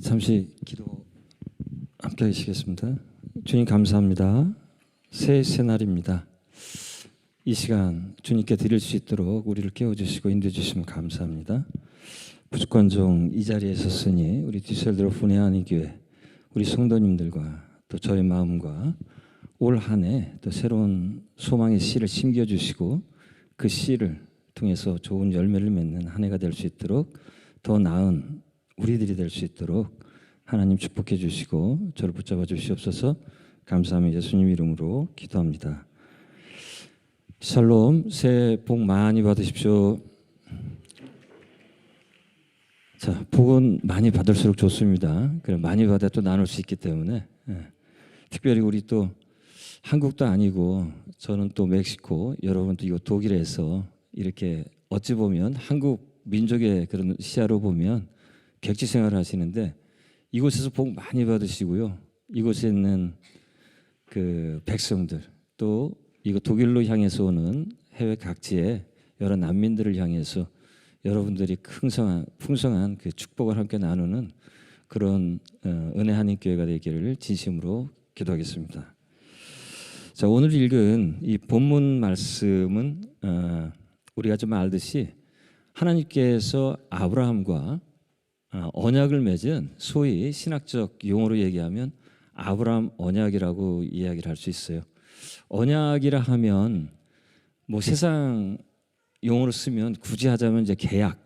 잠시 기도 함께 하시겠습니다. 주님 감사합니다. 새 날입니다. 이 시간 주님께 드릴 수 있도록 우리를 깨워주시고 인도해주시면 감사합니다. 부족관종 이 자리에 섰으니 우리 디셀드로프 내한의 교회 우리 성도님들과 또 저의 마음과 올 한 해 또 새로운 소망의 씨를 심겨주시고 그 씨를 통해서 좋은 열매를 맺는 한 해가 될 수 있도록 더 나은 우리들이 될 수 있도록 하나님 축복해 주시고 저를 붙잡아 주시옵소서. 감사하며 예수님 이름으로 기도합니다. 샬롬, 새해 복 많이 받으십시오. 자, 복은 많이 받을수록 좋습니다. 그래 많이 받아 또 나눌 수 있기 때문에 특별히 우리 또 한국도 아니고 저는 또 멕시코, 여러분도 이 독일에서 이렇게 어찌 보면 한국 민족의 그런 시야로 보면 객지 생활을 하시는데 이곳에서 복 많이 받으시고요. 이곳에 있는 그 백성들 또 이거 독일로 향해서 오는 해외 각지의 여러 난민들을 향해서 여러분들이 풍성한 그 축복을 함께 나누는 그런 은혜 한인 교회가 되기를 진심으로 기도하겠습니다. 자, 오늘 읽은 이 본문 말씀은 우리가 좀 알듯이 하나님께서 아브라함과 언약을 맺은 소위 신학적 용어로 얘기하면 아브라함 언약이라고 이야기를 할 수 있어요. 언약이라 하면 뭐 세상 용어로 쓰면 굳이 하자면 이제 계약,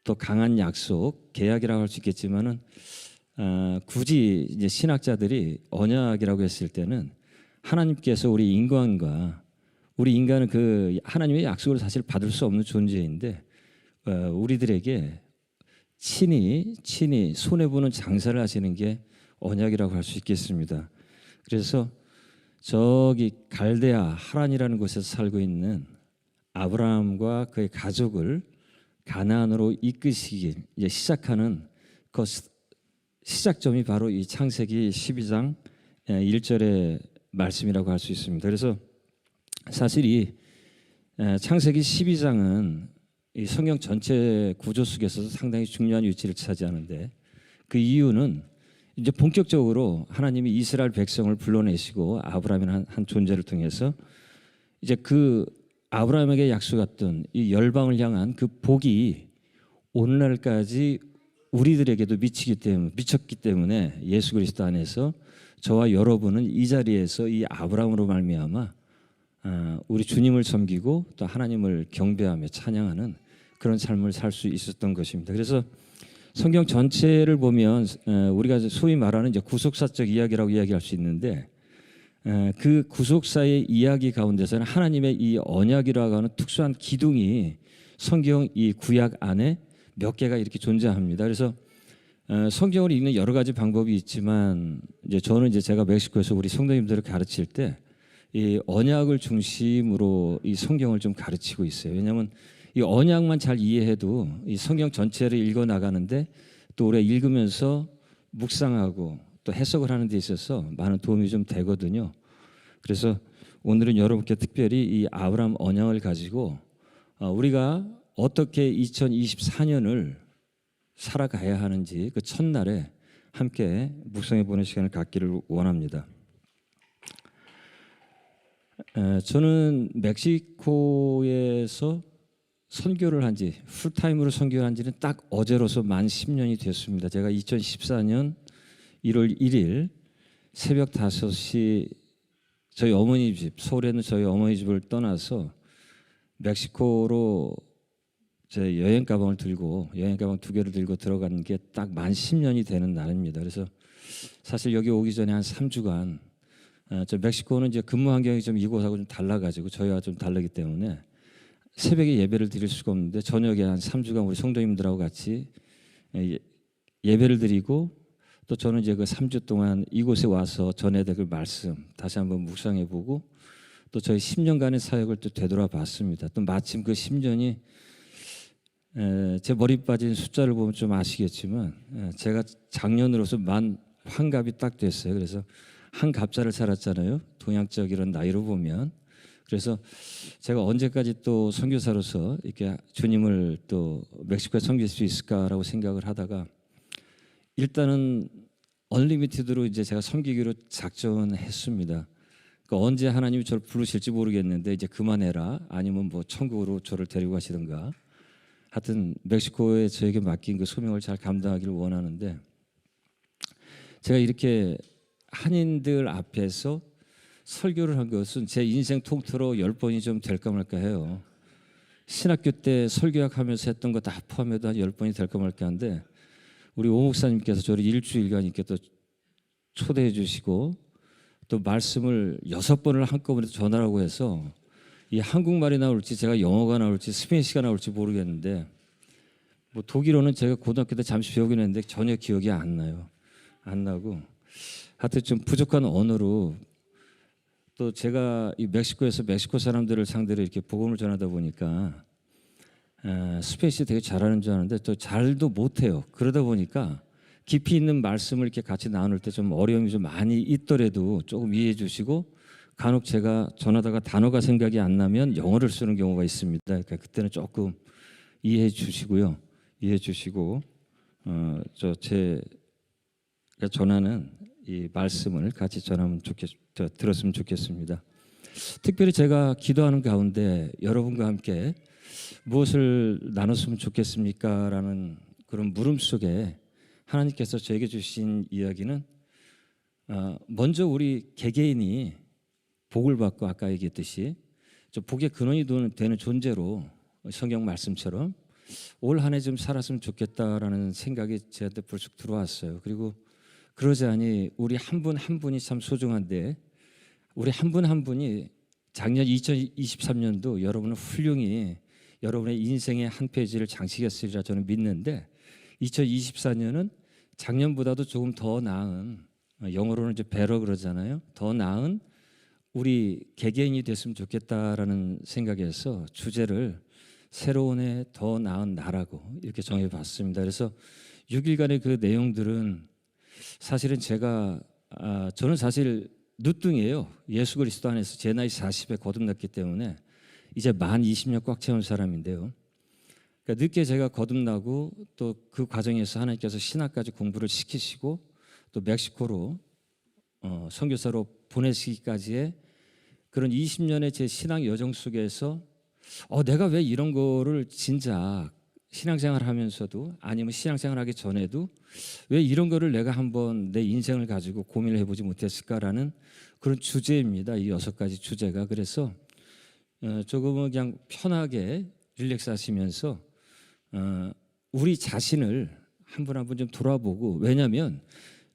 또 강한 약속, 계약이라고 할 수 있겠지만은 굳이 이제 신학자들이 언약이라고 했을 때는 하나님께서 우리 인간은 그 하나님의 약속을 사실 받을 수 없는 존재인데 우리들에게 친히 손해보는 장사를 하시는 게 언약이라고 할 수 있겠습니다. 그래서 저기 갈대아 하란이라는 곳에서 살고 있는 아브라함과 그의 가족을 가나안으로 이끄시기 이제 시작하는 그 시작점이 바로 이 창세기 12장 1절의 말씀이라고 할 수 있습니다. 그래서 사실 이 창세기 12장은 이 성경 전체 구조 속에서도 상당히 중요한 위치를 차지하는데 그 이유는 이제 본격적으로 하나님이 이스라엘 백성을 불러내시고 아브라함이라는 한 존재를 통해서 이제 그 아브라함에게 약속했던 이 열방을 향한 그 복이 오늘날까지 우리들에게도 미쳤기 때문에 예수 그리스도 안에서 저와 여러분은 이 자리에서 이 아브라함으로 말미암아 우리 주님을 섬기고 또 하나님을 경배하며 찬양하는 그런 삶을 살 수 있었던 것입니다. 그래서 성경 전체를 보면 우리가 소위 말하는 이제 구속사적 이야기라고 이야기할 수 있는데 그 구속사의 이야기 가운데서는 하나님의 이 언약이라고 하는 특수한 기둥이 성경 이 구약 안에 몇 개가 이렇게 존재합니다. 그래서 성경을 읽는 여러 가지 방법이 있지만 이제 저는 이제 제가 멕시코에서 우리 성도님들을 가르칠 때 이 언약을 중심으로 이 성경을 좀 가르치고 있어요. 왜냐하면 이 언약만 잘 이해해도 이 성경 전체를 읽어 나가는데 또 우리가 읽으면서 묵상하고 또 해석을 하는 데 있어서 많은 도움이 좀 되거든요. 그래서 오늘은 여러분께 특별히 이 아브라함 언약을 가지고 우리가 어떻게 2024년을 살아가야 하는지 그 첫날에 함께 묵상해 보는 시간을 갖기를 원합니다. 저는 멕시코에서 선교를 한지 풀타임으로 선교를 한지는 딱 어제로서 만 10년이 됐습니다. 제가 2014년 1월 1일 새벽 5시 저희 어머니 집, 서울에 있는 저희 어머니 집을 떠나서 멕시코로 제 여행 가방 2개를 들고 들어간 게 딱 만 10년이 되는 날입니다. 그래서 사실 여기 오기 전에 한 3주간 저 멕시코는 이제 근무 환경이 좀 이곳하고 좀 달라가지고 저희와 좀 다르기 때문에 새벽에 예배를 드릴 수가 없는데 저녁에 한 3주간 우리 성도님들하고 같이 예배를 드리고 또 저는 이제 그 3주 동안 이곳에 와서 전해야 될 그 말씀 다시 한번 묵상해보고 또 저희 10년간의 사역을 또 되돌아봤습니다. 또 마침 그 10년이 제 머리 빠진 숫자를 보면 좀 아시겠지만 제가 작년으로서 만 환갑이 딱 됐어요. 그래서 한 갑자를 살았잖아요. 동양적 이런 나이로 보면. 그래서 제가 언제까지 또 선교사로서 이렇게 주님을 또 멕시코에 섬길 수 있을까라고 생각을 하다가 일단은 언리미티드로 이제 제가 섬기기로 작정했습니다. 그러니까 언제 하나님이 저를 부르실지 모르겠는데 이제 그만해라 아니면 뭐 천국으로 저를 데리고 가시든가 하여튼 멕시코에 저에게 맡긴 그 소명을 잘 감당하기를 원하는데 제가 이렇게 한인들 앞에서 설교를 한 것은 제 인생 통틀어 10번이 좀 될까 말까 해요. 신학교 때 설교학 하면서 했던 거 다 포함해도 한 10번이 될까 말까 한데 우리 오 목사님께서 저를 일주일간 이렇게 또 초대해 주시고 또 말씀을 6번을 한꺼번에 전하라고 해서 이 한국말이 나올지 제가 영어가 나올지 스페인시가 나올지 모르겠는데 뭐 독일어는 제가 고등학교 때 잠시 배우긴 했는데 전혀 기억이 안 나요. 안 나고 하여튼 좀 부족한 언어로 또 제가 이 멕시코에서 멕시코 사람들을 상대로 이렇게 복음을 전하다 보니까 스페인시 되게 잘하는 줄 아는데 또 잘도 못해요. 그러다 보니까 깊이 있는 말씀을 이렇게 같이 나눌 때 좀 어려움이 좀 많이 있더라도 조금 이해해 주시고 간혹 제가 전하다가 단어가 생각이 안 나면 영어를 쓰는 경우가 있습니다. 그러니까 그때는 조금 이해해 주시고요. 이해해 주시고 제가 전하는 이 말씀을 같이 들었으면 좋겠습니다. 특별히 제가 기도하는 가운데 여러분과 함께 무엇을 나눴으면 좋겠습니까? 라는 그런 물음 속에 하나님께서 저에게 주신 이야기는 먼저 우리 개개인이 복을 받고 아까 얘기했듯이 복의 근원이 되는 존재로 성경 말씀처럼 올 한 해 좀 살았으면 좋겠다라는 생각이 저한테 불쑥 들어왔어요. 그리고 그러자니 우리 한 분 한 분이 참 소중한데 우리 한 분 한 분이 작년 2023년도 여러분은 훌륭히 여러분의 인생의 한 페이지를 장식했으리라 저는 믿는데 2024년은 작년보다도 조금 더 나은 영어로는 이제 better 그러잖아요. 더 나은 우리 개개인이 됐으면 좋겠다라는 생각에서 주제를 새로운 해 더 나은 나라고 이렇게 정해봤습니다. 그래서 6일간의 그 내용들은 사실은 저는 사실 늦둥이에요. 예수 그리스도 안에서 제 나이 40에 거듭났기 때문에 이제 만 20년 꽉 채운 사람인데요. 그러니까 늦게 제가 거듭나고 또 그 과정에서 하나님께서 신학까지 공부를 시키시고 또 멕시코로 선교사로 보내시기까지의 그런 20년의 제 신앙 여정 속에서 내가 왜 이런 거를 진작 신앙생활 하면서도 아니면 신앙생활 하기 전에도 왜 이런 거를 내가 한번 내 인생을 가지고 고민을 해보지 못했을까라는 그런 주제입니다. 이 6가지 주제가. 그래서 조금은 그냥 편하게 릴렉스 하시면서 우리 자신을 한 분 한 분 좀 돌아보고 왜냐하면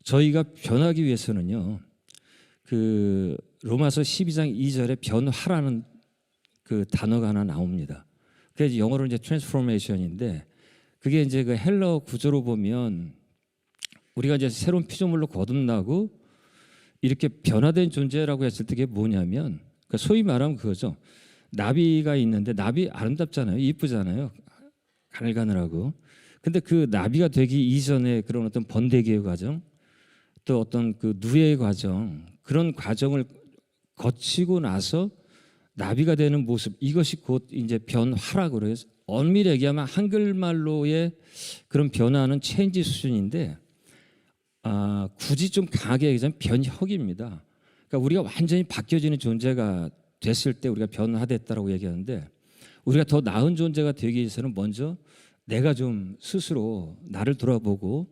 저희가 변하기 위해서는요. 그 로마서 12장 2절에 변화라는 그 단어가 하나 나옵니다. 그게 영어로 이제 트랜스포메이션인데 그게 이제 그 헬러 구조로 보면 우리가 이제 새로운 피조물로 거듭나고 이렇게 변화된 존재라고 했을 때 그게 뭐냐면 그러니까 소위 말하면 그거죠. 나비가 있는데 나비 아름답잖아요. 이쁘잖아요. 가늘가늘하고. 근데 그 나비가 되기 이전에 그런 어떤 번데기의 과정 또 어떤 그 누에의 과정 그런 과정을 거치고 나서 나비가 되는 모습 이것이 곧 이제 변화라고 해서 엄밀히 얘기하면 한글말로의 그런 변화는 체인지 수준인데 굳이 좀 강하게 얘기하자면 변혁입니다. 그러니까 우리가 완전히 바뀌어지는 존재가 됐을 때 우리가 변화됐다라고 얘기하는데 우리가 더 나은 존재가 되기 위해서는 먼저 내가 좀 스스로 나를 돌아보고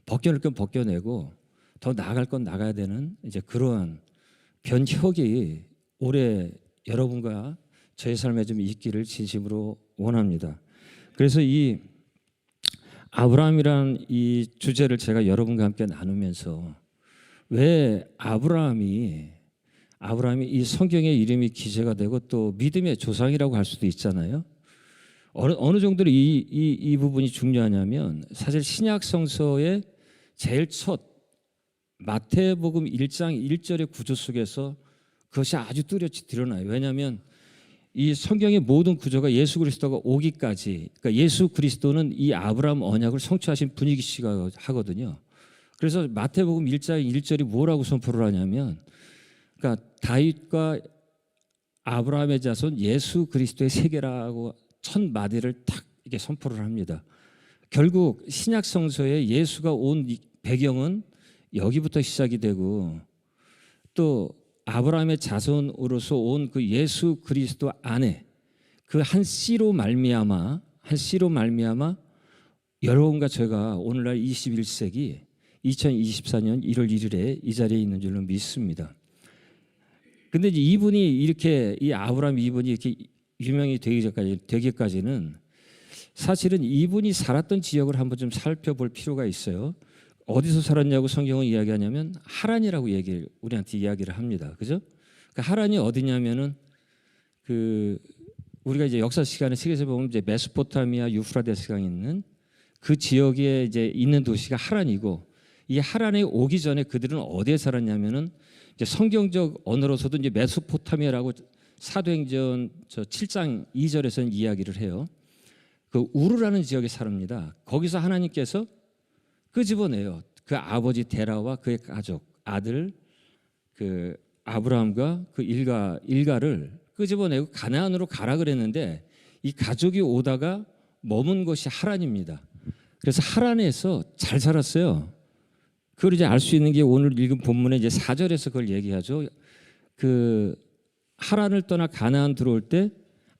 벗겨낼 건 벗겨내고 더 나아갈 건 나가야 되는 이제 그러한 변혁이 올해 여러분과 저의 삶에 좀 있기를 진심으로 원합니다. 그래서 이 아브라함이라는 이 주제를 제가 여러분과 함께 나누면서 왜 아브라함이 이 성경의 이름이 기재가 되고 또 믿음의 조상이라고 할 수도 있잖아요. 어느 정도로 이 부분이 중요하냐면 사실 신약 성서의 제일 첫 마태복음 1장 1절의 구조 속에서 그것이 아주 뚜렷이 드러나요. 왜냐하면 이 성경의 모든 구조가 예수 그리스도가 오기까지 그러니까 예수 그리스도는 이 아브라함 언약을 성취하신 분이시가 하거든요. 그래서 마태복음 1장 1절이 뭐라고 선포를 하냐면 그러니까 다윗과 아브라함의 자손 예수 그리스도의 세계라고 첫 마디를 딱 이렇게 선포를 합니다. 결국 신약 성서에 예수가 온 배경은 여기부터 시작이 되고 또 아브라함의 자손으로서 온 그 예수 그리스도 안에 그 한 씨로 말미암아 여러분과 제가 오늘날 21세기 2024년 1월 1일에 이 자리에 있는 줄로 믿습니다. 근데 이제 이 아브라함 이분이 이렇게 유명이 되기까지는 사실은 이분이 살았던 지역을 한번 좀 살펴볼 필요가 있어요. 어디서 살았냐고 성경은 이야기하냐면 하란이라고 우리한테 이야기를 합니다. 그죠? 그러니까 하란이 어디냐면은 우리가 이제 역사 시간에 책에서 보면 이제 메소포타미아 유프라데스강 있는 그 지역에 이제 있는 도시가 하란이고, 이 하란에 오기 전에 그들은 어디에 살았냐면은 이제 성경적 언어로서도 이제 메소포타미아라고 사도행전 7장 2절에서는 이야기를 해요. 그 우르라는 지역에 삽니다. 거기서 하나님께서 끄집어내요. 그 아버지 데라와 그의 가족, 아들 그 아브라함과 그 일가를 끄집어내고 가나안으로 가라 그랬는데 이 가족이 오다가 머문 곳이 하란입니다. 그래서 하란에서 잘 살았어요. 그걸 이제 알 수 있는 게 오늘 읽은 본문의 이제 4절에서 그걸 얘기하죠. 그 하란을 떠나 가나안 들어올 때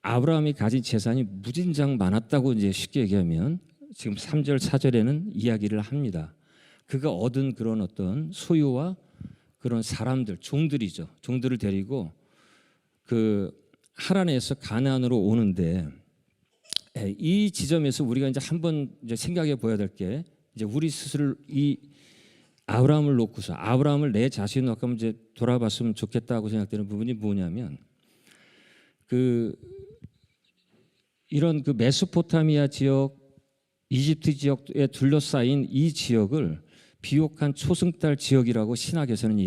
아브라함이 가진 재산이 무진장 많았다고 이제 쉽게 얘기하면 지금 3절 4절에는 이야기를 합니다. 그가 얻은 그런 어떤 소유와 그런 사람들, 종들이죠. 종들을 데리고 그 하란에서 가나안으로 오는데, 이 지점에서 우리가 이제 한번 이제 생각해 보아야 될 게, 이제 우리 스스로 이 아브라함을 놓고서 아브라함을 내 자신을 놓고 이제 돌아봤으면 좋겠다고 생각되는 부분이 뭐냐면, 이런 그 메소포타미아 지역, 이집트 지역에 둘러싸인 이 지역을 비옥한 초승달 지역이라고 신학에서는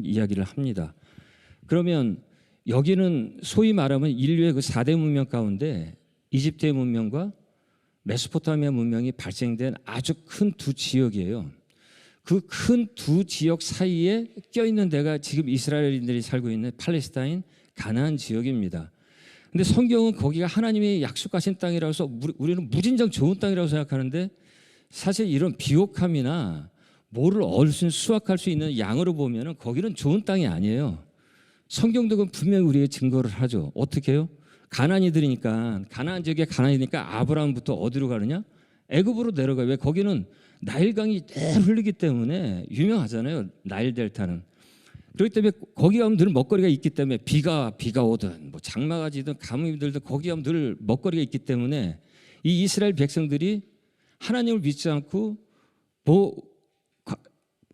이야기를 합니다. 그러면 여기는 소위 말하면 인류의 그 4대 문명 가운데 이집트의 문명과 메소포타미아 문명이 발생된 아주 큰 두 지역이에요. 그 큰 두 지역 사이에 껴있는 데가 지금 이스라엘인들이 살고 있는 팔레스타인 가나안 지역입니다. 근데 성경은 거기가 하나님이 약속하신 땅이라고 해서 우리는 무진장 좋은 땅이라고 생각하는데, 사실 이런 비옥함이나 뭐를 얼씬 수확할 수 있는 양으로 보면 거기는 좋은 땅이 아니에요. 성경도 분명히 우리에게 증거를 하죠. 어떻게 해요? 가나안 지역에 가나안이니까 아브라함부터 어디로 가느냐? 애굽으로 내려가요. 왜? 거기는 나일강이 늘 흐르기 때문에 유명하잖아요. 나일 델타는. 그렇기 때문에 거기 가면 늘 먹거리가 있기 때문에 비가 오든 뭐 장마가 지든 가뭄이 들든 거기 가면 늘 먹거리가 있기 때문에 이 이스라엘 백성들이 하나님을 믿지 않고 뭐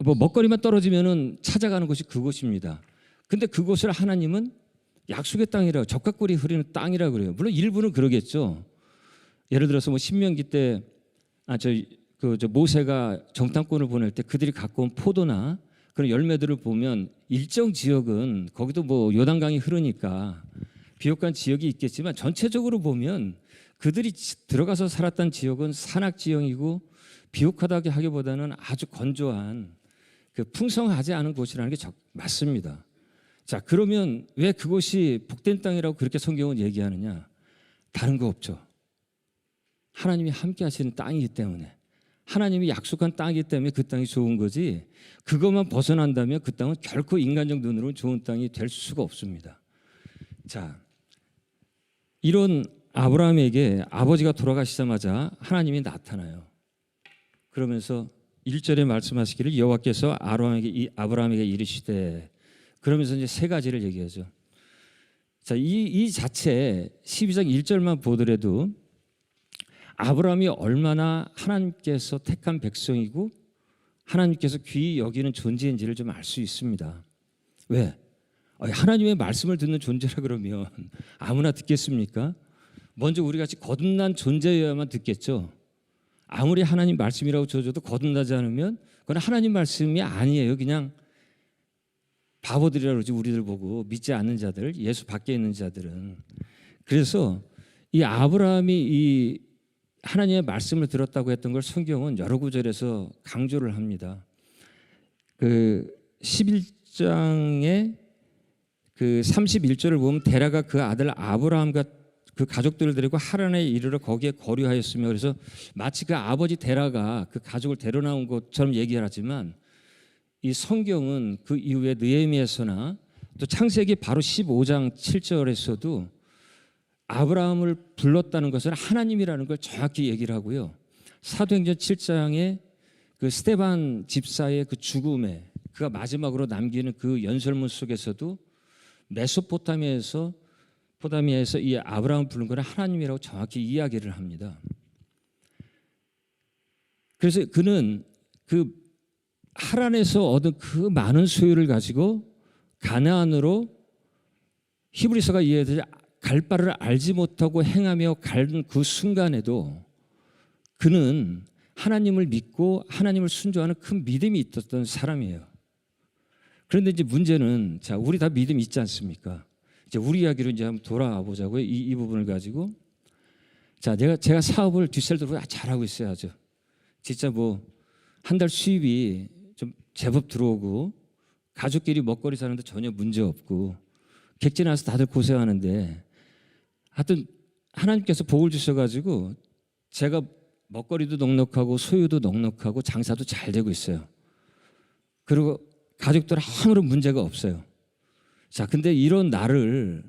먹거리만 떨어지면은 찾아가는 곳이 그곳입니다. 근데 그곳을 하나님은 약속의 땅이라고, 적각골이 흐르는 땅이라고 그래요. 물론 일부는 그러겠죠. 예를 들어서 뭐 신명기 때 모세가 정탐꾼을 보낼 때 그들이 갖고 온 포도나 그런 열매들을 보면 일정 지역은 거기도 뭐 요단강이 흐르니까 비옥한 지역이 있겠지만, 전체적으로 보면 그들이 들어가서 살았던 지역은 산악 지형이고 비옥하다고 하기보다는 아주 건조한 풍성하지 않은 곳이라는 게 맞습니다. 자, 그러면 왜 그곳이 복된 땅이라고 그렇게 성경은 얘기하느냐? 다른 거 없죠. 하나님이 함께 하시는 땅이기 때문에, 하나님이 약속한 땅이기 때문에 그 땅이 좋은 거지, 그것만 벗어난다면 그 땅은 결코 인간적 눈으로는 좋은 땅이 될 수가 없습니다. 자, 이런 아브라함에게 아버지가 돌아가시자마자 하나님이 나타나요. 그러면서 1절에 말씀하시기를 여호와께서 아브라함에게 이르시되, 그러면서 이제 세 가지를 얘기하죠. 자, 이 자체 12장 1절만 보더라도 아브라함이 얼마나 하나님께서 택한 백성이고 하나님께서 귀히 여기는 존재인지를 좀 알 수 있습니다. 왜? 하나님의 말씀을 듣는 존재라 그러면 아무나 듣겠습니까? 먼저 우리 같이 거듭난 존재여야만 듣겠죠. 아무리 하나님 말씀이라고 줘도 거듭나지 않으면 그건 하나님 말씀이 아니에요. 그냥 바보들이라고 그러지, 우리들 보고 믿지 않는 자들, 예수 밖에 있는 자들은. 그래서 이 아브라함이 이 하나님의 말씀을 들었다고 했던 걸 성경은 여러 구절에서 강조를 합니다. 그 11장의 그 31절을 보면 데라가 그 아들 아브라함과 그 가족들을 데리고 하란에 이르러 거기에 거류하였으며, 그래서 마치 그 아버지 데라가 그 가족을 데려나온 것처럼 얘기를 하지만 이 성경은 그 이후에 느헤미야서나 또 창세기 바로 15장 7절에서도 아브라함을 불렀다는 것은 하나님이라는 걸 정확히 얘기를 하고요. 사도행전 7장에 그 스데반 집사의 그 죽음에 그가 마지막으로 남기는 그 연설문 속에서도 메소포타미아에서 이 아브라함을 부른 것은 하나님이라고 정확히 이야기를 합니다. 그래서 그는 그 하란에서 얻은 그 많은 소유를 가지고 가나안으로, 히브리서가 이해되지, 갈 바를 알지 못하고 행하며 가는 그 순간에도 그는 하나님을 믿고 하나님을 순종하는 큰 믿음이 있었던 사람이에요. 그런데 이제 문제는, 자, 우리 다 믿음이 있지 않습니까? 이제 우리 이야기로 이제 한번 돌아와 보자고요. 이 부분을 가지고, 자, 제가 사업을 뒷셀도로 잘하고 있어야죠. 진짜 뭐 한 달 수입이 좀 제법 들어오고 가족끼리 먹거리 사는데 전혀 문제 없고 객지 나서 다들 고생하는데, 하여튼 하나님께서 복을 주셔가지고 제가 먹거리도 넉넉하고 소유도 넉넉하고 장사도 잘 되고 있어요. 그리고 가족들 아무런 문제가 없어요. 자, 근데 이런 나를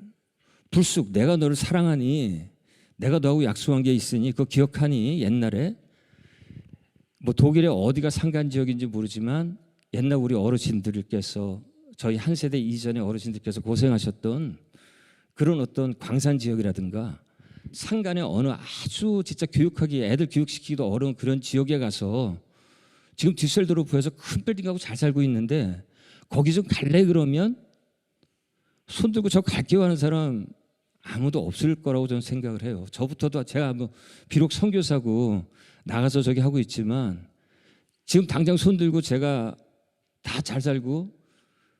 불쑥 내가 너를 사랑하니, 내가 너하고 약속한 게 있으니 그거 기억하니, 옛날에 뭐 독일의 어디가 산간 지역인지 모르지만 옛날 우리 어르신들께서, 저희 한 세대 이전의 어르신들께서 고생하셨던 그런 어떤 광산 지역이라든가 산간의 어느 아주 진짜 교육하기, 애들 교육시키기도 어려운 그런 지역에 가서 지금 듀셀도르프에서 큰 빌딩하고 잘 살고 있는데, 거기 좀 갈래 그러면 손 들고 저 갈게요 하는 사람 아무도 없을 거라고 저는 생각을 해요. 저부터도, 제가 뭐 비록 선교사고 나가서 저기 하고 있지만 지금 당장 손 들고 제가 다 잘 살고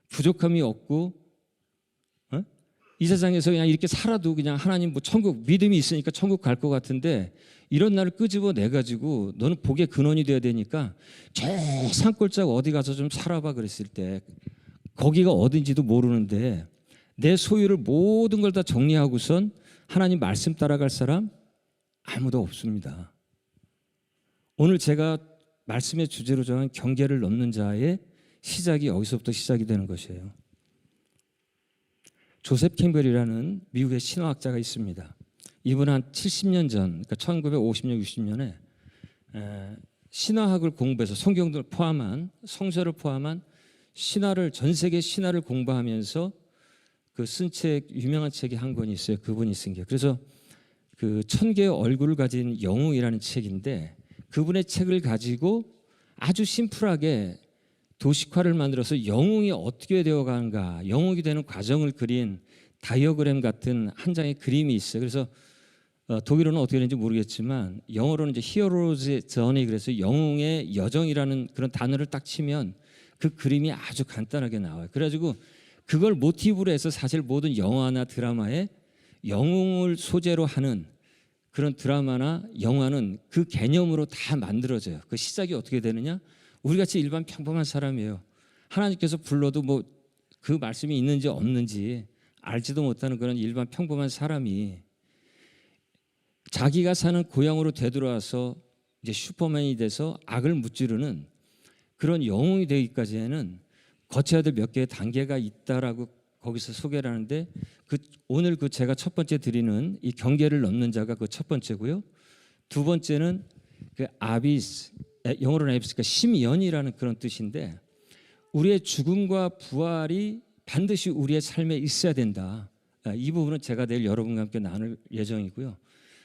부족함이 없고 이 세상에서 그냥 이렇게 살아도 그냥 하나님 뭐 천국 믿음이 있으니까 천국 갈 것 같은데, 이런 날을 끄집어내 가지고 너는 복의 근원이 돼야 되니까 저 산골짜기 어디 가서 좀 살아봐 그랬을 때, 거기가 어딘지도 모르는데 내 소유를 모든 걸 다 정리하고선 하나님 말씀 따라갈 사람 아무도 없습니다. 오늘 제가 말씀의 주제로 정한 경계를 넘는 자의 시작이 여기서부터 시작이 되는 것이에요. 조셉 캠벨이라는 미국의 신화학자가 있습니다. 이분은 한 70년 전, 그러니까 1950년, 60년에 신화학을 공부해서 성경을 포함한, 성서를 포함한 신화를, 전 세계 신화를 공부하면서 그 쓴 책, 유명한 책이 한 권이 있어요. 그분이 쓴 게. 그래서 그 1000개의 얼굴을 가진 영웅이라는 책인데, 그분의 책을 가지고 아주 심플하게 도식화를 만들어서 영웅이 어떻게 되어가는가, 영웅이 되는 과정을 그린 다이어그램 같은 한 장의 그림이 있어요. 그래서 독일어는 어떻게 되는지 모르겠지만 영어로는 이제 히어로즈의 저니, 그래서 영웅의 여정이라는 그런 단어를 딱 치면 그 그림이 아주 간단하게 나와요. 그래가지고 그걸 모티브로 해서 사실 모든 영화나 드라마에 영웅을 소재로 하는 그런 드라마나 영화는 그 개념으로 다 만들어져요. 그 시작이 어떻게 되느냐? 우리같이 일반 평범한 사람이에요. 하나님께서 불러도 뭐 그 말씀이 있는지 없는지 알지도 못하는 그런 일반 평범한 사람이 자기가 사는 고향으로 되돌아와서 이제 슈퍼맨이 돼서 악을 무찌르는 그런 영웅이 되기까지에는 거쳐야 될 몇 개의 단계가 있다라고 거기서 소개를 하는데, 오늘 제가 첫 번째 드리는 이 경계를 넘는 자가 그 첫 번째고요. 두 번째는 그 아비스, 영어로는 아비스가 심연이라는 그런 뜻인데, 우리의 죽음과 부활이 반드시 우리의 삶에 있어야 된다. 이 부분은 제가 내일 여러분과 함께 나눌 예정이고요.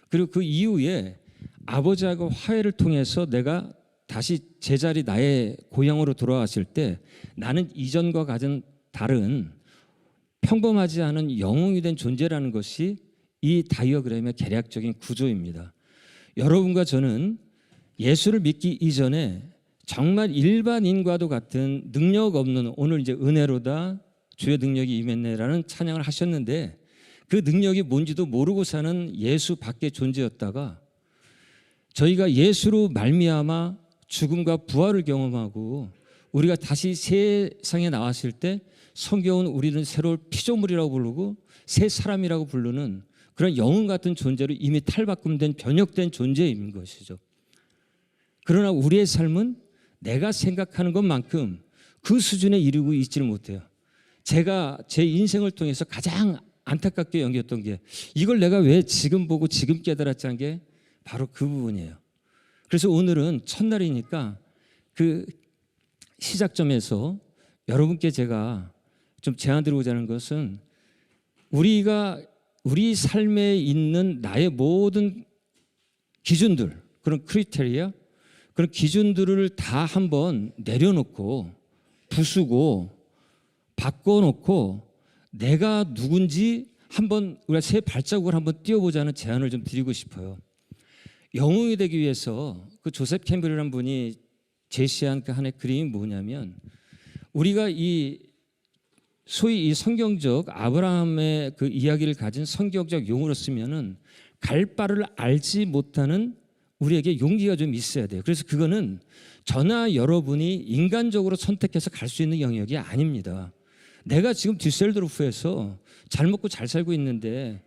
그리고 그 이후에 아버지하고 화해를 통해서 내가 다시 제자리, 나의 고향으로 돌아왔을 때 나는 이전과 가진 다른 평범하지 않은 영웅이 된 존재라는 것이 이 다이어그램의 개략적인 구조입니다. 여러분과 저는 예수를 믿기 이전에 정말 일반인과도 같은 능력 없는, 오늘 이제 은혜로다 주의 능력이 임했네라는 찬양을 하셨는데, 그 능력이 뭔지도 모르고 사는 예수 밖의 존재였다가 저희가 예수로 말미암아 죽음과 부활을 경험하고 우리가 다시 세상에 나왔을 때 성경은 우리는 새로운 피조물이라고 부르고 새 사람이라고 부르는 그런 영혼 같은 존재로 이미 탈바꿈된 변혁된 존재인 것이죠. 그러나 우리의 삶은 내가 생각하는 것만큼 그 수준에 이르고 있지를 못해요. 제가 제 인생을 통해서 가장 안타깝게 여겼던 게 이걸 내가 왜 지금 보고 지금 깨달았지 한 게 바로 그 부분이에요. 그래서 오늘은 첫날이니까 그 시작점에서 여러분께 제가 좀 제안드리고자 하는 것은 우리가 우리 삶에 있는 나의 모든 기준들, 그런 크리테리아, 그런 기준들을 다 한번 내려놓고 부수고 바꿔놓고 내가 누군지 한번 우리가 새 발자국을 한번 띄워보자는 제안을 좀 드리고 싶어요. 영웅이 되기 위해서 그 조셉 캠벨이라는 분이 제시한 그 하나의 그림이 뭐냐면 우리가 이 소위 이 성경적 아브라함의 그 이야기를 가진 성경적 용어로 쓰면은 갈 바를 알지 못하는 우리에게 용기가 좀 있어야 돼요. 그래서 그거는 저나 여러분이 인간적으로 선택해서 갈 수 있는 영역이 아닙니다. 내가 지금 뒤셀도르프에서 잘 먹고 잘 살고 있는데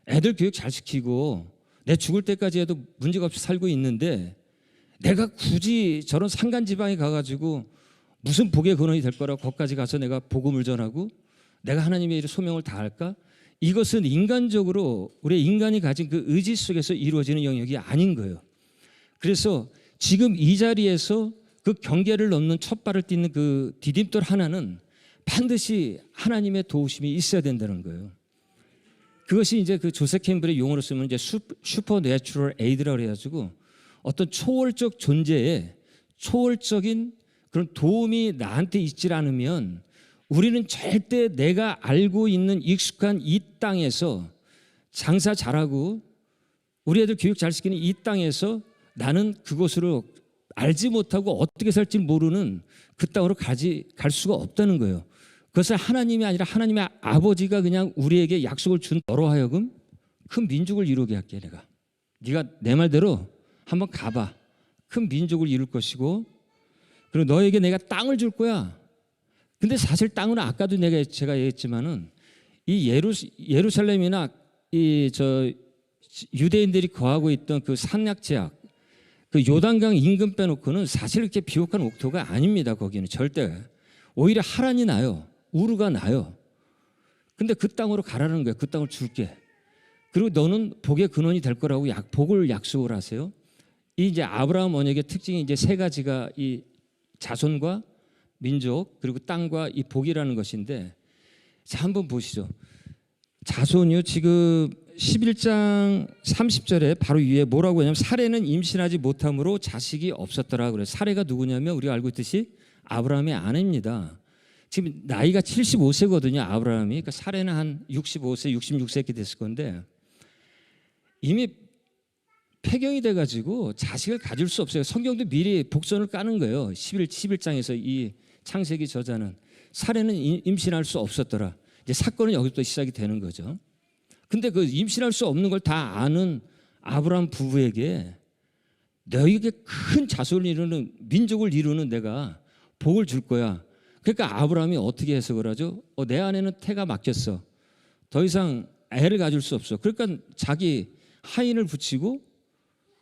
애들 교육 잘 시키고 내 죽을 때까지 해도 문제가 없이 살고 있는데 내가 굳이 저런 산간지방에 가가지고 무슨 복의 근원이 될 거라고 거기까지 가서 내가 복음을 전하고 내가 하나님의 소명을 다할까? 이것은 인간적으로 우리 인간이 가진 그 의지 속에서 이루어지는 영역이 아닌 거예요. 그래서 지금 이 자리에서 그 경계를 넘는 첫 발을 딛는 그 디딤돌 하나는 반드시 하나님의 도우심이 있어야 된다는 거예요. 그것이 이제 그 조셉 캠벨의 용어로 쓰면 이제 슈퍼내추럴 에이드라고 해가지고 어떤 초월적 존재에 초월적인 그런 도움이 나한테 있질 않으면 우리는 절대 내가 알고 있는 익숙한 이 땅에서 장사 잘하고 우리 애들 교육 잘 시키는 이 땅에서 나는 그곳으로 알지 못하고 어떻게 살지 모르는 그 땅으로 갈 수가 없다는 거예요. 그것을 하나님이 아니라 하나님의 아버지가 그냥 우리에게 약속을 준 너로 하여금 큰 민족을 이루게 할게. 내가 네가 내 말대로 한번 가봐. 큰 민족을 이룰 것이고 그리고 너에게 내가 땅을 줄 거야. 근데 사실 땅은 아까도 제가 얘기했지만은 이 예루살렘이나 이 유대인들이 거하고 있던 그 산악지역, 그 요단강 인근 빼놓고는 사실 이렇게 비옥한 옥토가 아닙니다. 거기는 절대. 오히려 하란이 나요. 우르가 나요. 근데 그 땅으로 가라는 거예요. 그 땅을 줄게. 그리고 너는 복의 근원이 될 거라고 복을 약속을 하세요. 이 이제 아브라함 언약의 특징이 이제 세 가지가 이 자손과 민족 그리고 땅과 이 복이라는 것인데 자 한번 보시죠. 자손이요. 지금 11장 30절에 바로 위에 뭐라고 하냐면 사례는 임신하지 못함으로 자식이 없었더라 그래요. 사례가 누구냐면 우리가 알고 있듯이 아브라함의 아내입니다. 지금 나이가 75세거든요. 아브라함이. 그러니까 사례는 한 65세, 66세 이렇게 됐을 건데 이미 폐경이 돼가지고 자식을 가질 수 없어요. 성경도 미리 복선을 까는 거예요. 11장에서 이 창세기 저자는 사례는 임신할 수 없었더라. 이제 사건은 여기부터 시작이 되는 거죠. 근데 그 임신할 수 없는 걸 다 아는 아브라함 부부에게 너에게 큰 자손을 이루는 민족을 이루는 내가 복을 줄 거야. 그러니까 아브라함이 어떻게 해석을 하죠? 내 아내는 태가 막혔어. 더 이상 애를 가질 수 없어. 그러니까 자기 하인을 붙이고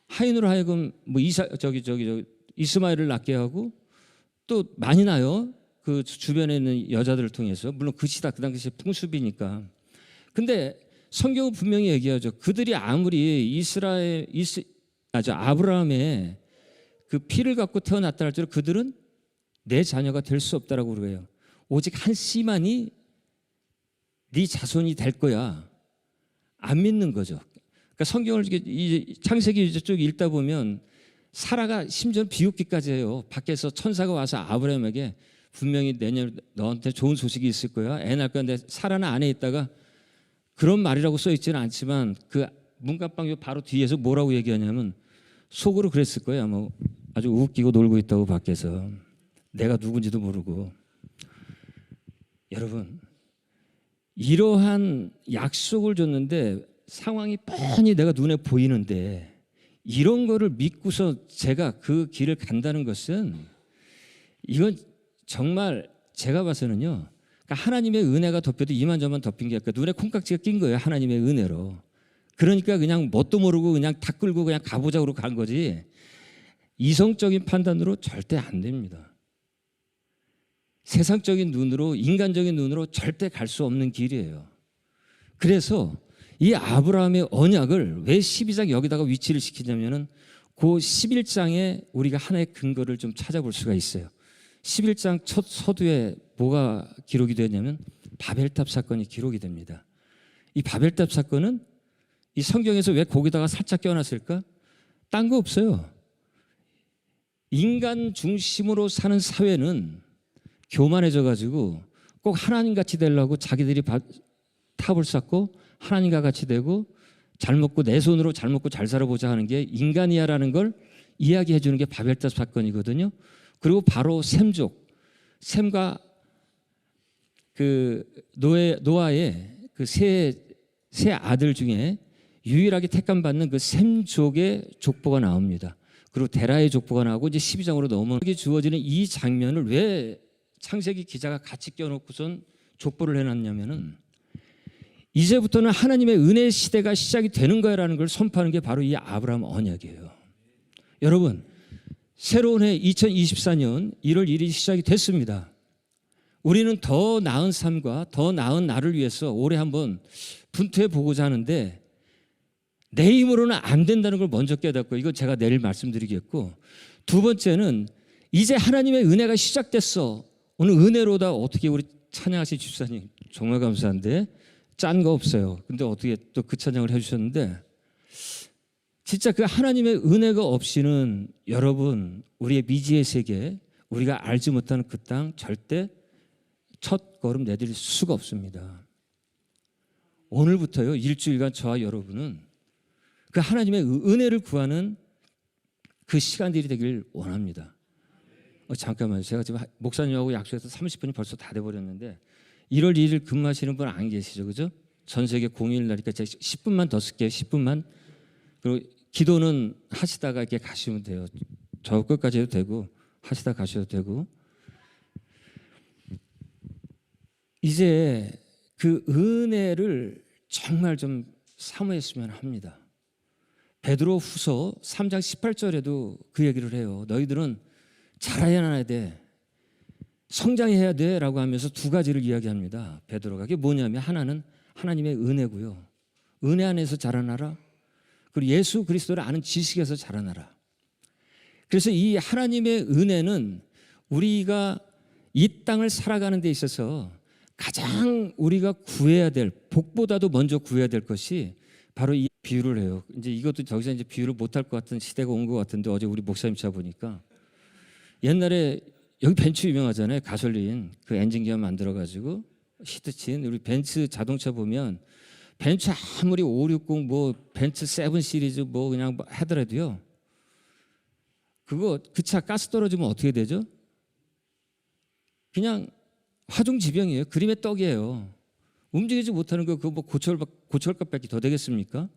하인으로 하여금 뭐 이스마엘을 낳게 하고 또 많이 나요. 그 주변에 있는 여자들을 통해서. 물론 그 당시 풍습이니까. 근데 성경은 분명히 얘기하죠. 그들이 아무리 아브라함의 그 피를 갖고 태어났다 할지라도 그들은 내 자녀가 될 수 없다라고 그래요. 오직 한 씨만이 네 자손이 될 거야. 안 믿는 거죠. 그러니까 성경을 이 창세기 쭉 읽다 보면 사라가 심지어 비웃기까지 해요. 밖에서 천사가 와서 아브라함에게 분명히 내년 너한테 좋은 소식이 있을 거야. 애 낳을 거야. 근데 사라는 안에 있다가 그런 말이라고 써 있지는 않지만 그 문간방 바로 뒤에서 뭐라고 얘기하냐면 속으로 그랬을 거예요. 뭐 아주 웃기고 놀고 있다고 밖에서 내가 누군지도 모르고. 여러분 이러한 약속을 줬는데 상황이 뻔히 내가 눈에 보이는데 이런 거를 믿고서 제가 그 길을 간다는 것은 이건 정말 제가 봐서는요. 그러니까 하나님의 은혜가 덮여도 이만저만 덮인 게 아니라 눈에 콩깍지가 낀 거예요. 하나님의 은혜로. 그러니까 그냥 뭣도 모르고 그냥 다 끌고 그냥 가보자고 간 거지 이성적인 판단으로 절대 안 됩니다. 세상적인 눈으로 인간적인 눈으로 절대 갈 수 없는 길이에요. 그래서 이 아브라함의 언약을 왜 12장 여기다가 위치를 시키냐면은 그 11장에 우리가 하나의 근거를 좀 찾아볼 수가 있어요. 11장 첫 서두에 뭐가 기록이 되냐면 바벨탑 사건이 기록이 됩니다. 이 바벨탑 사건은 이 성경에서 왜 거기다가 살짝 껴놨을까? 딴 거 없어요. 인간 중심으로 사는 사회는 교만해져 가지고 꼭 하나님같이 되려고 자기들이 탑을 쌓고 하나님과 같이 되고 잘 먹고 내 손으로 잘 먹고 잘 살아보자 하는 게 인간이야라는 걸 이야기해 주는 게 바벨탑 사건이거든요. 그리고 바로 셈과 그 노아의 그 세 아들 중에 유일하게 택감 받는 그 셈족의 족보가 나옵니다. 그리고 데라의 족보가 나오고 이제 12장으로 넘어가게 주어지는 이 장면을 왜 창세기 기자가 같이 껴놓고선 족보를 해놨냐면은 이제부터는 하나님의 은혜의 시대가 시작이 되는 거야라는 걸 선포하는 게 바로 이 아브라함 언약이에요. 여러분, 새로운 해 2024년 1월 1일이 시작이 됐습니다. 우리는 더 나은 삶과 더 나은 나를 위해서 올해 한번 분투해 보고자 하는데 내 힘으로는 안 된다는 걸 먼저 깨닫고 이거 제가 내일 말씀드리겠고, 두 번째는 이제 하나님의 은혜가 시작됐어. 오늘 은혜로다. 어떻게 우리 찬양하신 집사님 정말 감사한데 짠 거 없어요. 근데 어떻게 또 그 찬양을 해주셨는데 진짜 그 하나님의 은혜가 없이는 여러분 우리의 미지의 세계 우리가 알지 못하는 그 땅 절대 첫 걸음 내딜 수가 없습니다. 오늘부터요 일주일간 저와 여러분은 그 하나님의 은혜를 구하는 그 시간들이 되길 원합니다. 잠깐만요. 제가 지금 목사님하고 약속해서 30분이 벌써 다 돼버렸는데 1월 2일 근무하시는 분 안 계시죠? 그죠? 전 세계 공휴일 날이니까 제가 10분만 더 쓸게요. 10분만. 그리고 기도는 하시다가 이렇게 가시면 돼요. 저 끝까지 해도 되고 하시다 가셔도 되고. 이제 그 은혜를 정말 좀 사모했으면 합니다. 베드로 후서 3장 18절에도 그 얘기를 해요. 너희들은 자라야 돼. 성장해야 돼 라고 하면서 두 가지를 이야기합니다. 베드로가. 그게 뭐냐면 하나는 하나님의 은혜고요. 은혜 안에서 자라나라. 그리고 예수 그리스도를 아는 지식에서 자라나라. 그래서 이 하나님의 은혜는 우리가 이 땅을 살아가는 데 있어서 가장 우리가 구해야 될, 복보다도 먼저 구해야 될 것이 바로 이 비유를 해요. 이제 이것도 더 이상 이제 비유를 못할 것 같은 시대가 온 것 같은데 어제 우리 목사님 차 보니까 옛날에 여기 벤츠 유명하잖아요. 가솔린 그 엔진기어 만들어가지고 히트친 우리 벤츠 자동차 보면 벤츠 아무리 560 뭐 벤츠 7 시리즈 뭐 그냥 하더라도요. 그거 그 차 가스 떨어지면 어떻게 되죠? 그냥 화종지병이에요. 그림의 떡이에요. 움직이지 못하는 거 그거 뭐 고철값밖에 더 되겠습니까?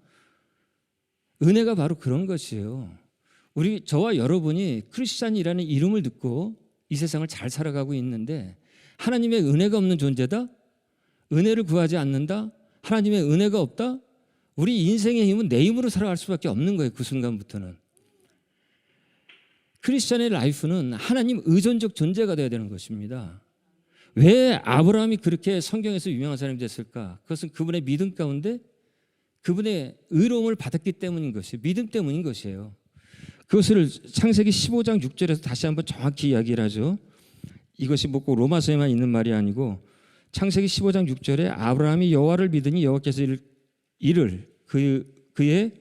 은혜가 바로 그런 것이에요. 우리 저와 여러분이 크리스찬이라는 이름을 듣고 이 세상을 잘 살아가고 있는데 하나님의 은혜가 없는 존재다? 은혜를 구하지 않는다? 하나님의 은혜가 없다? 우리 인생의 힘은 내 힘으로 살아갈 수밖에 없는 거예요. 그 순간부터는. 크리스찬의 라이프는 하나님 의존적 존재가 되어야 되는 것입니다. 왜 아브라함이 그렇게 성경에서 유명한 사람이 됐을까? 그것은 그분의 믿음 가운데 그분의 의로움을 받았기 때문인 것이에요. 믿음 때문인 것이에요. 그것을 창세기 15장 6절에서 다시 한번 정확히 이야기를 하죠. 이것이 뭐 꼭 로마서에만 있는 말이 아니고 창세기 15장 6절에 아브라함이 여호와를 믿으니 여호와께서 이를 그의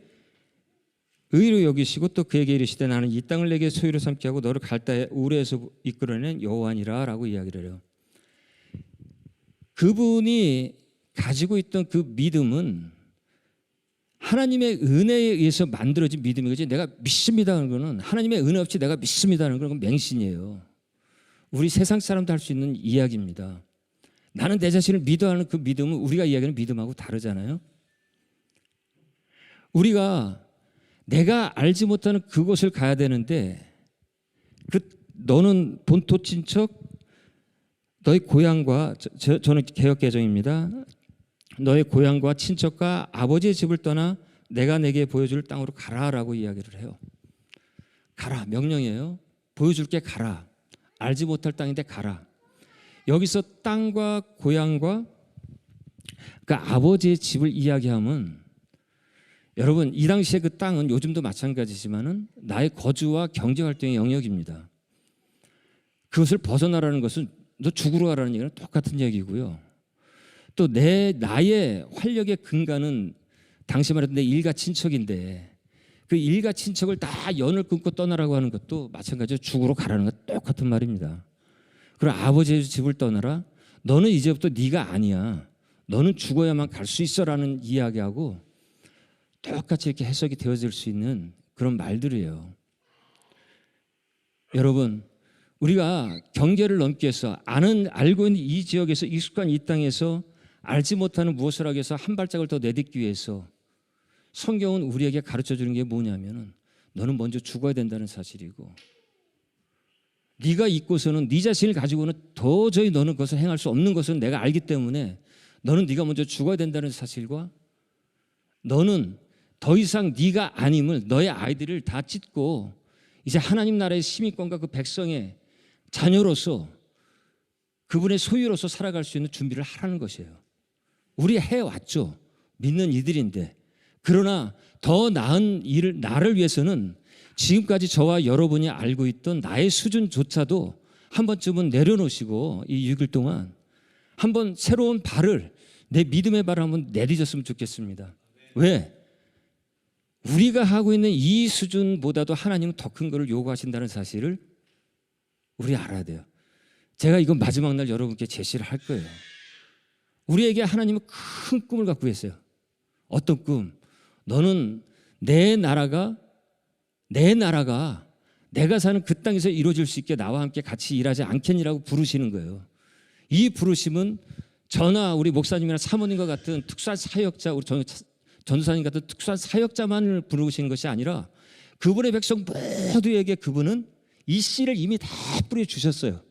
의로 여기시고 또 그에게 이르시되 나는 이 땅을 내게 소유로 삼게 하고 너를 갈대아 우르에서 이끌어낸 여호와니라 라고 이야기를 해요. 그분이 가지고 있던 그 믿음은 하나님의 은혜에 의해서 만들어진 믿음이거지 내가 믿습니다 하는 거는 하나님의 은혜 없이 내가 믿습니다 하는 건 맹신이에요. 우리 세상 사람도 할 수 있는 이야기입니다. 나는 내 자신을 믿어 하는 그 믿음은 우리가 이야기하는 믿음하고 다르잖아요. 우리가 내가 알지 못하는 그곳을 가야 되는데 너는 본토 친척 너희 고향과 저는 개혁개정입니다. 너의 고향과 친척과 아버지의 집을 떠나 내가 내게 보여줄 땅으로 가라라고 이야기를 해요. 가라, 명령이에요. 보여줄게, 가라. 알지 못할 땅인데 가라. 여기서 땅과 고향과 그 아버지의 집을 이야기하면, 여러분 이 당시에 그 땅은 요즘도 마찬가지지만은 나의 거주와 경제 활동의 영역입니다. 그것을 벗어나라는 것은 너 죽으러 가라는 얘기는 똑같은 얘기고요. 또 나의 활력의 근간은 당시 말했던 내 일가 친척인데, 그 일가 친척을 다 연을 끊고 떠나라고 하는 것도 마찬가지로 죽으러 가라는 것 똑같은 말입니다. 그리고 아버지의 집을 떠나라. 너는 이제부터 네가 아니야. 너는 죽어야만 갈 수 있어라는 이야기하고 똑같이 이렇게 해석이 되어질 수 있는 그런 말들이에요. 여러분, 우리가 경계를 넘기 위해서 알고 있는 이 지역에서, 익숙한 이 땅에서 알지 못하는 무엇을 하기 위해서 한 발짝을 더 내딛기 위해서 성경은 우리에게 가르쳐 주는 게 뭐냐면은, 너는 먼저 죽어야 된다는 사실이고, 네가 있고서는 네 자신을 가지고는 도저히 너는 그것을 행할 수 없는 것은 내가 알기 때문에 너는 네가 먼저 죽어야 된다는 사실과, 너는 더 이상 네가 아님을, 너의 아이들을 다 찢고 이제 하나님 나라의 시민권과 그 백성의 자녀로서 그분의 소유로서 살아갈 수 있는 준비를 하라는 것이에요. 우리 해왔죠. 믿는 이들인데. 그러나 더 나은 일을, 나를 위해서는 지금까지 저와 여러분이 알고 있던 나의 수준조차도 한 번쯤은 내려놓으시고 이 6일 동안 한번 새로운 발을, 내 믿음의 발을 한번 내딛었으면 좋겠습니다. 왜? 우리가 하고 있는 이 수준보다도 하나님은 더 큰 것을 요구하신다는 사실을 우리 알아야 돼요. 제가 이건 마지막 날 여러분께 제시를 할 거예요. 우리에게 하나님은 큰 꿈을 갖고 계세요. 어떤 꿈? 너는 내 나라가 내가 사는 그 땅에서 이루어질 수 있게 나와 함께 같이 일하지 않겠니라고 부르시는 거예요. 이 부르심은 저나 우리 목사님이나 사모님과 같은 특수한 사역자, 우리 전도사님 같은 특수한 사역자만을 부르시는 것이 아니라 그분의 백성 모두에게 그분은 이 씨를 이미 다 뿌려주셨어요.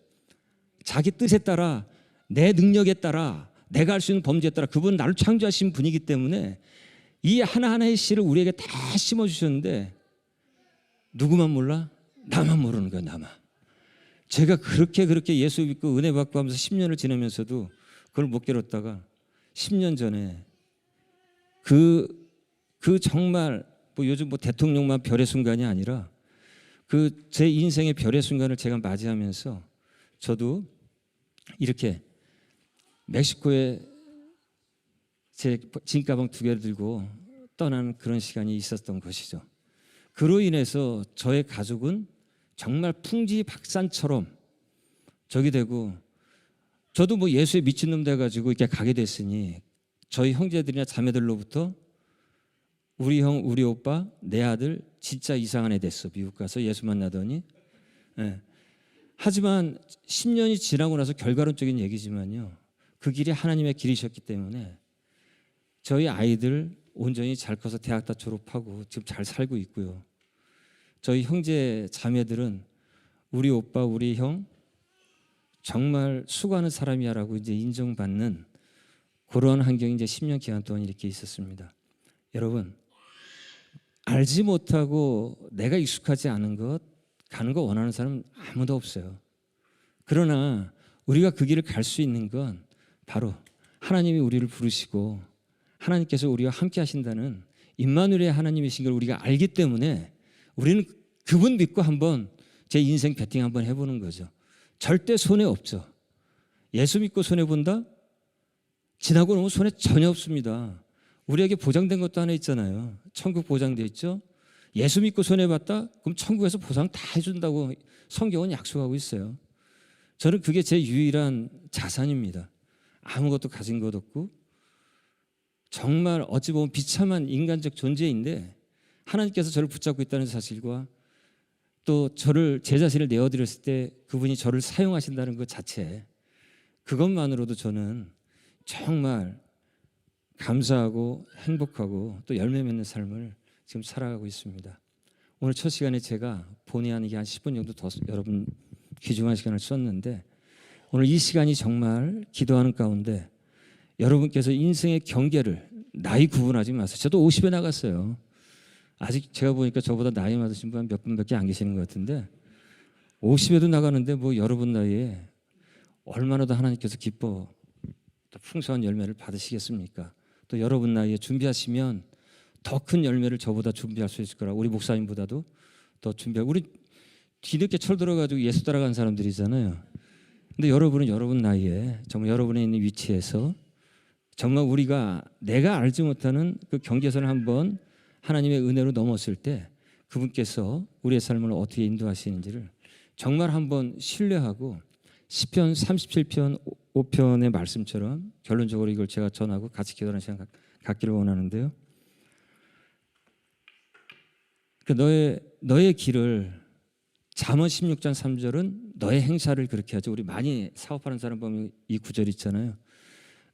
자기 뜻에 따라, 내 능력에 따라, 내가 할 수 있는 범주에 따라 그분은 나를 창조하신 분이기 때문에 이 하나하나의 씨를 우리에게 다 심어주셨는데, 누구만 몰라? 나만 모르는 거야, 나만. 제가 그렇게 예수 믿고 은혜 받고 하면서 10년을 지나면서도 그걸 못 깨웠다가 10년 전에 그 정말 뭐 요즘 뭐 대통령만 별의 순간이 아니라 그 제 인생의 별의 순간을 제가 맞이하면서 저도 이렇게 멕시코에 제 짐가방 2개를 들고 떠나는 그런 시간이 있었던 것이죠. 그로 인해서 저의 가족은 정말 풍지박산처럼 저기 되고, 저도 뭐 예수에 미친놈 돼가지고 이렇게 가게 됐으니 저희 형제들이나 자매들로부터 우리 형, 우리 오빠, 내 아들 진짜 이상한 애 됐어. 미국 가서 예수 만나더니. 예. 하지만 10년이 지나고 나서 결과론적인 얘기지만요, 그 길이 하나님의 길이셨기 때문에 저희 아이들 온전히 잘 커서 대학 다 졸업하고 지금 잘 살고 있고요. 저희 형제 자매들은 우리 오빠, 우리 형 정말 수고하는 사람이야라고 이제 인정받는 그런 환경이 이제 10년 기간 동안 이렇게 있었습니다. 여러분, 알지 못하고 내가 익숙하지 않은 것 가는 거 원하는 사람은 아무도 없어요. 그러나 우리가 그 길을 갈 수 있는 건 바로 하나님이 우리를 부르시고 하나님께서 우리와 함께 하신다는 임마누엘의 하나님이신 걸 우리가 알기 때문에 우리는 그분 믿고 한번 제 인생 배팅 한번 해보는 거죠. 절대 손해 없죠. 예수 믿고 손해 본다? 지나고 나면 손해 전혀 없습니다. 우리에게 보장된 것도 하나 있잖아요. 천국 보장돼 있죠. 예수 믿고 손해 봤다? 그럼 천국에서 보상 다 해준다고 성경은 약속하고 있어요. 저는 그게 제 유일한 자산입니다. 아무것도 가진 것 없고 정말 어찌 보면 비참한 인간적 존재인데 하나님께서 저를 붙잡고 있다는 사실과 또 제 자신을 내어드렸을 때 그분이 저를 사용하신다는 것 자체, 그것만으로도 저는 정말 감사하고 행복하고 또 열매 맺는 삶을 지금 살아가고 있습니다. 오늘 첫 시간에 제가 본의 아니게 한 10분 정도 더 여러분 귀중한 시간을 썼는데, 오늘 이 시간이 정말 기도하는 가운데 여러분께서 인생의 경계를 나이 구분하지 마세요. 저도 50에 나갔어요. 아직 제가 보니까 저보다 나이 많으신 분 몇 분밖에 안 계시는 것 같은데 50에도 나가는데 뭐 여러분 나이에 얼마나 더 하나님께서 기뻐 또 풍성한 열매를 받으시겠습니까? 또 여러분 나이에 준비하시면 더 큰 열매를 저보다 준비할 수 있을 거라. 우리 목사님보다도 더 준비하고 우리 뒤늦게 철들어가지고 예수 따라간 사람들이잖아요. 근데 여러분은 여러분 나이에 정말 여러분의 있는 위치에서 정말 우리가 내가 알지 못하는 그 경계선을 한번 하나님의 은혜로 넘었을 때 그분께서 우리의 삶을 어떻게 인도하시는지를 정말 한번 신뢰하고 시편 37편 5편의 말씀처럼 결론적으로 이걸 제가 전하고 같이 기도하는 시간 갖기를 원하는데요. 너의 길을 잠언 16장 3절은 너의 행사를 그렇게 하죠. 우리 많이 사업하는 사람 보면 이 구절 있잖아요.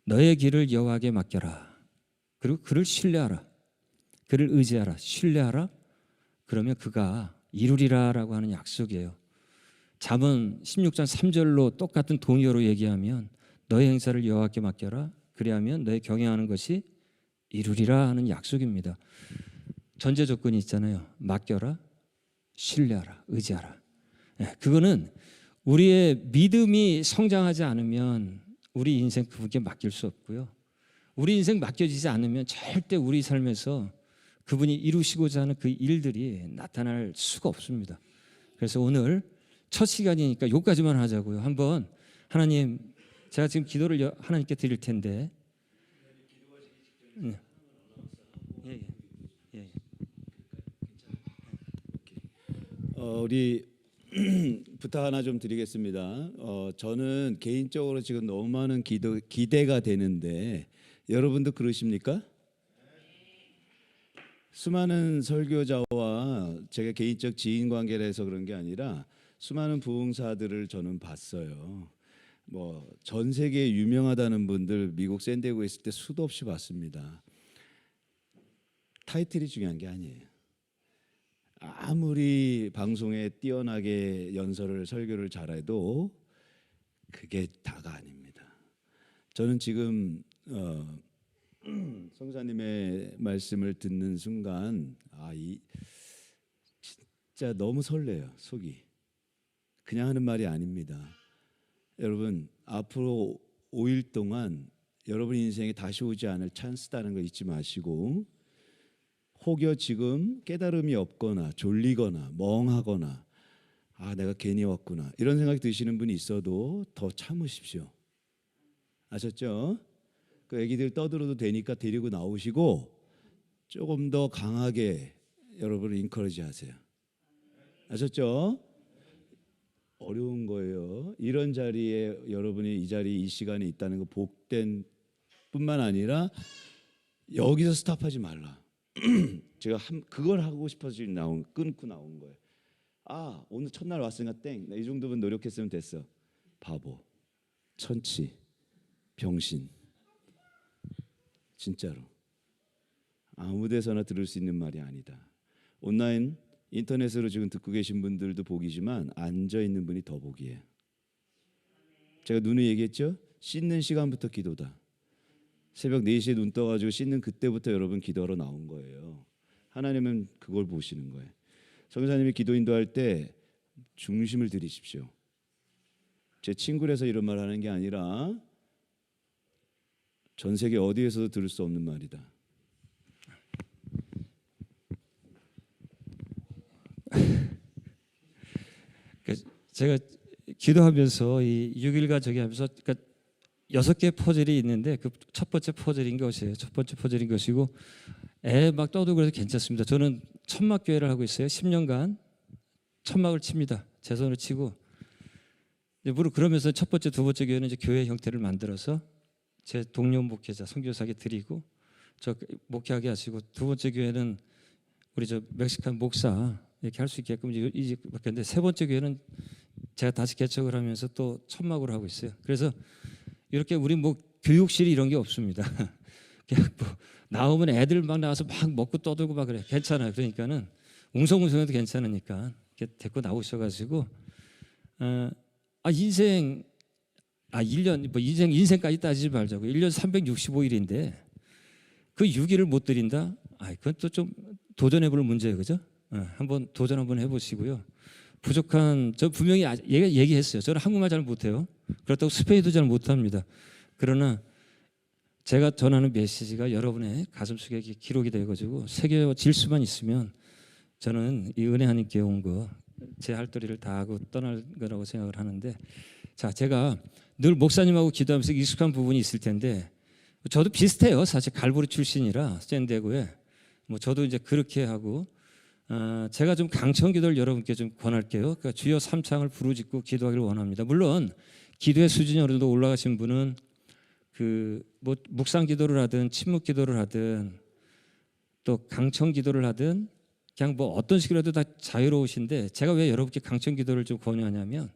너의 길을 여호와에게 맡겨라. 그리고 그를 신뢰하라. 그를 의지하라. 신뢰하라. 그러면 그가 이루리라라고 하는 약속이에요. 잠언 16장 3절로 똑같은 동의어로 얘기하면 너의 행사를 여호와께 맡겨라. 그리하면 너의 경영하는 것이 이루리라 하는 약속입니다. 전제 조건이 있잖아요. 맡겨라. 신뢰하라. 의지하라. 그거는 우리의 믿음이 성장하지 않으면 우리 인생 그분께 맡길 수 없고요. 우리 인생 맡겨지지 않으면 절대 우리 삶에서 그분이 이루시고자 하는 그 일들이 나타날 수가 없습니다. 그래서 오늘 첫 시간이니까 여기까지만 하자고요. 한번 하나님, 제가 지금 기도를 하나님께 드릴 텐데 우리 부탁 하나 좀 드리겠습니다. 저는 개인적으로 지금 너무 많은 기대가 되는데 여러분도 그러십니까? 수많은 설교자와 제가 개인적 지인 관계를 해서 그런 게 아니라 수많은 부흥사들을 저는 봤어요. 뭐 전 세계에 유명하다는 분들 미국 샌디에고에 있을 때 수도 없이 봤습니다. 타이틀이 중요한 게 아니에요. 아무리 방송에 뛰어나게 연설을 설교를 잘해도 그게 다가 아닙니다. 저는 지금 성사님의 말씀을 듣는 순간 진짜 너무 설레요. 속이 그냥 하는 말이 아닙니다. 여러분 앞으로 5일 동안 여러분 인생에 다시 오지 않을 찬스다는 거 잊지 마시고 혹여 지금 깨달음이 없거나 졸리거나 멍하거나 내가 괜히 왔구나 이런 생각이 드시는 분이 있어도 더 참으십시오. 아셨죠? 그 애기들 떠들어도 되니까 데리고 나오시고 조금 더 강하게 여러분을 인커리지 하세요. 아셨죠? 어려운 거예요. 이런 자리에 여러분이 이 시간에 있다는 거 복된 뿐만 아니라 여기서 스탑하지 말라. 제가 그걸 하고 싶어서 끊고 나온 거예요. 오늘 첫날 왔으니까 땡. 이 정도면 노력했으면 됐어. 바보, 천치, 병신. 진짜로 아무 데서나 들을 수 있는 말이 아니다. 온라인 인터넷으로 지금 듣고 계신 분들도 복이지만 앉아 있는 분이 더 복이에요. 제가 누누이 얘기했죠. 씻는 시간부터 기도다. 새벽 4시에 눈 떠가지고 씻는 그때부터 여러분 기도하러 나온 거예요. 하나님은 그걸 보시는 거예요. 성교사님이 기도 인도할 때 중심을 들이십시오. 제 친구라서 이런 말 하는 게 아니라 전 세계 어디에서도 들을 수 없는 말이다. 제가 기도하면서 이 6일간 저기 하면서 6개의 퍼즐이 있는데 그 첫 번째 퍼즐인 것이에요. 첫 번째 퍼즐인 것이고 애 막 떠들고 그래서 괜찮습니다. 저는 천막 교회를 하고 있어요. 10년간 천막을 칩니다. 제 손으로 치고 무릇 그러면서 첫 번째, 두 번째 교회는 이제 교회 형태를 만들어서 제 동료 목회자 선교사에게 드리고 저 목회하게 하시고 두 번째 교회는 우리 저 멕시칸 목사 이렇게 할 수 있게끔 이제 바뀌었는데 세 번째 교회는 제가 다시 개척을 하면서 또 천막으로 하고 있어요. 그래서 이렇게 우리 뭐 교육실이 이런 게 없습니다. 그냥 뭐 나오면 애들 막 나와서 막 먹고 떠들고 막 그래. 괜찮아요. 그러니까는 웅성웅성해도 괜찮으니까 이렇게 데리고 나오셔가지고 인생 1년 뭐 인생까지 따지지 말자고 1년 365일인데 그 6일을 못 드린다? 그건 또 좀 도전해볼 문제예요, 그죠? 한번 도전 한번 해보시고요. 부족한 저 분명히 얘기했어요. 저는 한국말 잘 못해요. 그렇다고 스페인도 잘 못합니다. 그러나 제가 전하는 메시지가 여러분의 가슴속에 기록이 되어가지고 새겨질 수만 있으면 저는 이 은혜 하나님께 온 거 제 할 도리를 다 하고 떠날 거라고 생각을 하는데, 자, 제가 늘 목사님하고 기도하면서 익숙한 부분이 있을 텐데 저도 비슷해요. 사실 갈보리 출신이라 샌디에고에 뭐 저도 이제 그렇게 하고 제가 좀 강청 기도를 여러분께 좀 권할게요. 그러니까 주여 삼창을 부르짖고 기도하기를 원합니다. 물론 기도의 수준이 어느 정도 올라가신 분은 그 뭐 묵상 기도를 하든 침묵 기도를 하든 또 강청 기도를 하든 그냥 뭐 어떤 식으로도 다 자유로우신데, 제가 왜 여러분께 강청 기도를 좀 권유하냐면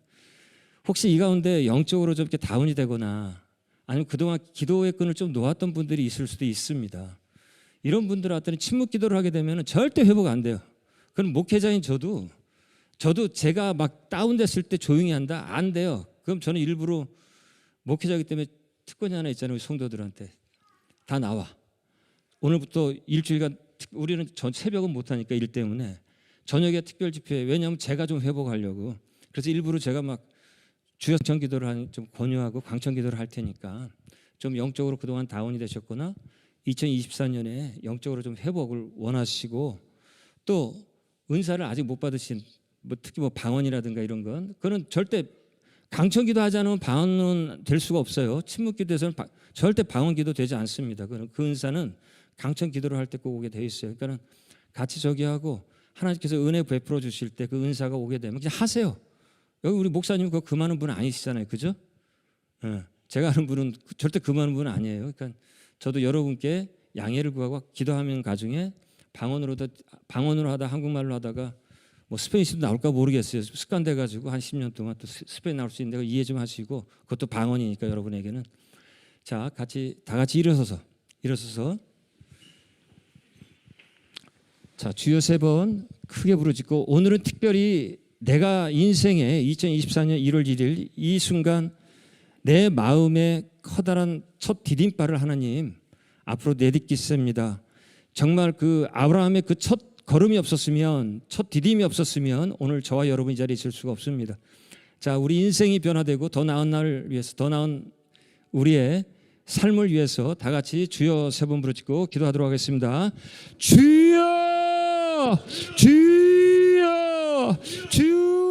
혹시 이 가운데 영적으로 좀 이렇게 다운이 되거나 아니면 그동안 기도의 끈을 좀 놓았던 분들이 있을 수도 있습니다. 이런 분들한테는 침묵 기도를 하게 되면 절대 회복 안 돼요. 그럼 목회자인 저도 제가 막 다운됐을 때 조용히 한다? 안 돼요. 그럼 저는 일부러 목회자이기 때문에 특권이 하나 있잖아요. 우리 성도들한테 다 나와. 오늘부터 일주일간 우리는 전 새벽은 못하니까 일 때문에 저녁에 특별 집회, 왜냐하면 제가 좀 회복하려고. 그래서 일부러 제가 막 주여 정 기도를 좀 권유하고 광청 기도를 할 테니까 좀 영적으로 그동안 다운이 되셨거나 2024년에 영적으로 좀 회복을 원하시고 또 은사를 아직 못 받으신 뭐 특히 뭐 방언이라든가 이런 건 그거는 절대 강청 기도하지 않으면 방언은 될 수가 없어요. 침묵 기도에서는 절대 방언 기도 되지 않습니다. 그 은사는 강청 기도를 할 때 꼭 오게 돼 있어요. 그러니까 같이 저기 하고 하나님께서 은혜 베풀어 주실 때 그 은사가 오게 되면 그냥 하세요. 여기 우리 목사님 그거 금하는 분은 아니시잖아요, 그죠? 제가 아는 분은 절대 금하는 분은 아니에요. 그러니까 저도 여러분께 양해를 구하고 기도하는 가중에 방언으로 하다 한국말로 하다가 뭐 스페인어도 나올까 모르겠어요. 습관돼 가지고 한 10년 동안 또 스페인 나올 수 있는데 그거 이해 좀 하시고, 그것도 방언이니까 여러분에게는. 자, 다 같이 일어서서 자, 주여 3번 크게 부르짖고, 오늘은 특별히 내가 인생의 2024년 1월 1일 이 순간 내 마음에 커다란 첫 디딤발을 하나님 앞으로 내딛겠습니다. 정말 그 아브라함의 그 첫 걸음이 없었으면, 첫 디딤이 없었으면 오늘 저와 여러분 이 자리에 있을 수가 없습니다. 자, 우리 인생이 변화되고 더 나은 날을 위해서, 더 나은 우리의 삶을 위해서 다 같이 주여 3번 부르짖고 기도하도록 하겠습니다. 주여, 주여, 주여.